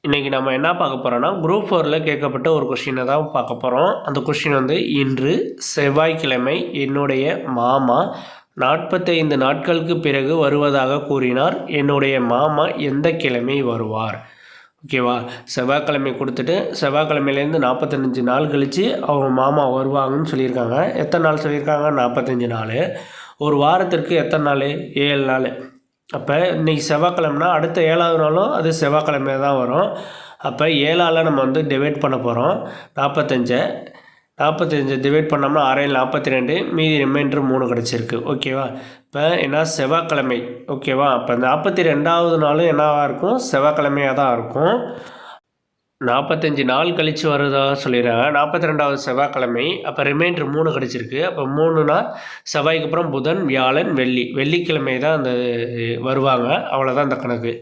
இன்றைக்கி நம்ம என்ன பார்க்க போகிறோன்னா குரூப் 4ல் கேட்கப்பட்ட ஒரு கொஷினை தான் பார்க்க போகிறோம். அந்த கொஷின் வந்து, இன்று செவ்வாய்க்கிழமை என்னுடைய மாமா 45 நாட்களுக்கு பிறகு வருவதாக கூறினார். என்னுடைய மாமா எந்த கிழமை வருவார்? ஓகேவா? செவ்வாய்க்கிழமை கொடுத்துட்டு செவ்வாய்க்கிழமையிலேருந்து 45 நாள் கழித்து அவங்க மாமா வருவாங்கன்னு சொல்லியிருக்காங்க. எத்தனை நாள் சொல்லியிருக்காங்க? 45 நாள். ஒரு வாரத்திற்கு எத்தனை நாள்? 7 நாள். அப்போ இன்றைக்கி செவ்வாய்க்கிழமைனா அடுத்த 7ஆவது நாளும் அது செவ்வாய்க்கிழமை தான் வரும். அப்போ 7ஆல் நம்ம வந்து டிவைட் பண்ண போகிறோம். 45 டிவைட் பண்ணோம்னா 6 42, மீதி ரிமைண்டர் 3 கிடச்சிருக்கு. ஓகேவா? இப்போ என்ன செவ்வாய்க்கிழமை. ஓகேவா? அப்போ 42ஆவது நாளும் என்னவாக இருக்கும்? செவ்வாய்க்கிழமையாக தான் இருக்கும். 45 நாள் கழித்து வருவதாக சொல்லிடுறாங்க. 42வது செவ்வாய்க்கிழமை. அப்போ ரிமைண்டர் 3 கிடச்சிருக்கு. அப்போ 3னா செவ்வாய்க்கு அப்புறம் புதன், வியாழன், வெள்ளி. வெள்ளிக்கிழமை தான் அந்த வருவாங்க. அவ்வளோதான் அந்த கணக்கு.